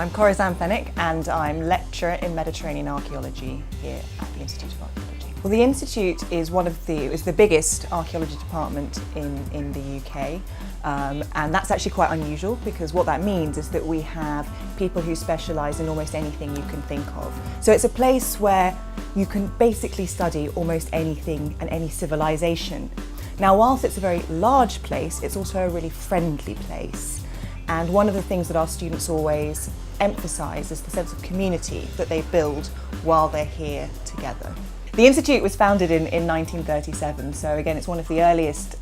I'm Corisande Fenwick and I'm lecturer in Mediterranean archaeology here at the Institute of Archaeology. Well, the Institute is the biggest archaeology department in the UK, and that's actually quite unusual because what that means is that we have people who specialise in almost anything you can think of. So it's a place where you can basically study almost anything and any civilization. Now, whilst it's a very large place, it's also a really friendly place. And one of the things that our students always emphasise is the sense of community that they build while they're here together. The Institute was founded in 1937, so again it's one of the earliest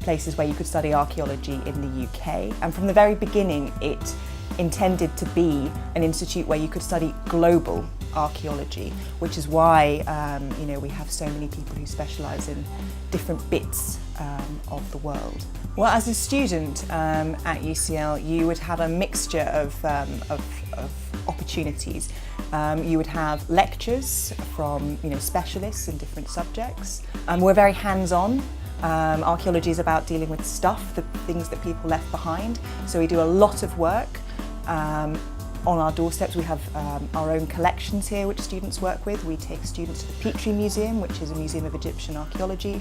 places where you could study archaeology in the UK. And from the very beginning it intended to be an institute where you could study global archaeology, which is why we have so many people who specialise in different bits of the world. Well, as a student at UCL, you would have a mixture of opportunities. You would have lectures from specialists in different subjects. We're very hands-on. Archaeology is about dealing with stuff, the things that people left behind. So we do a lot of work on our doorsteps. We have our own collections here which students work with. We take students to the Petrie Museum, which is a museum of Egyptian archaeology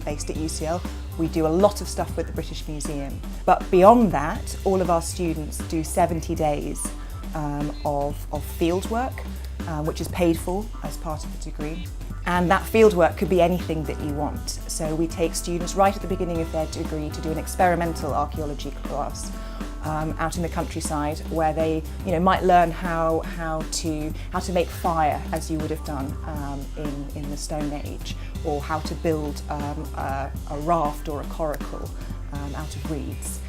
based at UCL. We do a lot of stuff with the British Museum. But beyond that, all of our students do 70 days of field work, which is paid for as part of the degree. And that field work could be anything that you want. So we take students right at the beginning of their degree to do an experimental archaeology class out in the countryside, where they might learn how to make fire as you would have done in the Stone Age, or how to build a raft or a coracle out of reeds.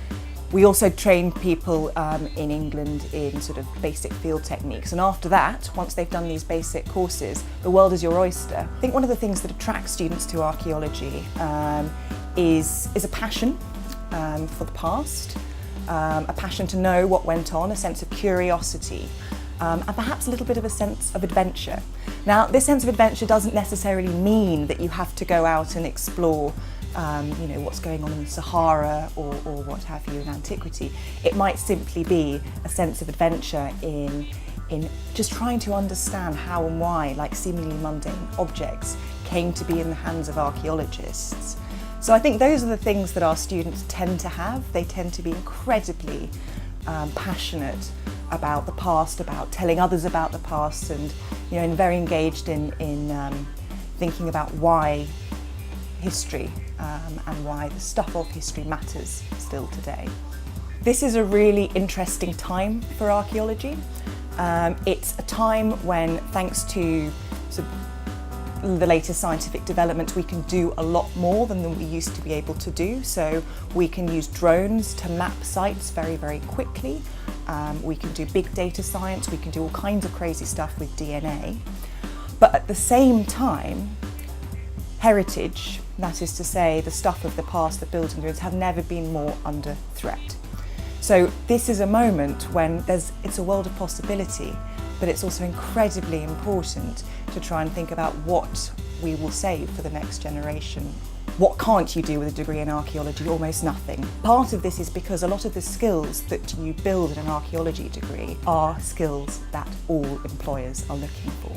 We also train people in England in sort of basic field techniques, and after that, once they've done these basic courses, the world is your oyster. I think one of the things that attracts students to archaeology is a passion for the past, a passion to know what went on, a sense of curiosity, and perhaps a little bit of a sense of adventure. Now, this sense of adventure doesn't necessarily mean that you have to go out and explore what's going on in the Sahara or what have you in antiquity. It might simply be a sense of adventure in just trying to understand how and why, like seemingly mundane objects, came to be in the hands of archaeologists. So I think those are the things that our students tend to have. They tend to be incredibly passionate about the past, about telling others about the past, and very engaged in thinking about why history and why the stuff of history matters still today. This is a really interesting time for archaeology. It's a time when, thanks to the latest scientific development, we can do a lot more than we used to be able to do. So we can use drones to map sites very, very quickly. We can do big data science. We can do all kinds of crazy stuff with DNA. But at the same time, heritage, that is to say the stuff of the past, the building ruins, have never been more under threat. So this is a moment when it's a world of possibility, but it's also incredibly important to try and think about what we will save for the next generation. What can't you do with a degree in archaeology? Almost nothing. Part of this is because a lot of the skills that you build in an archaeology degree are skills that all employers are looking for.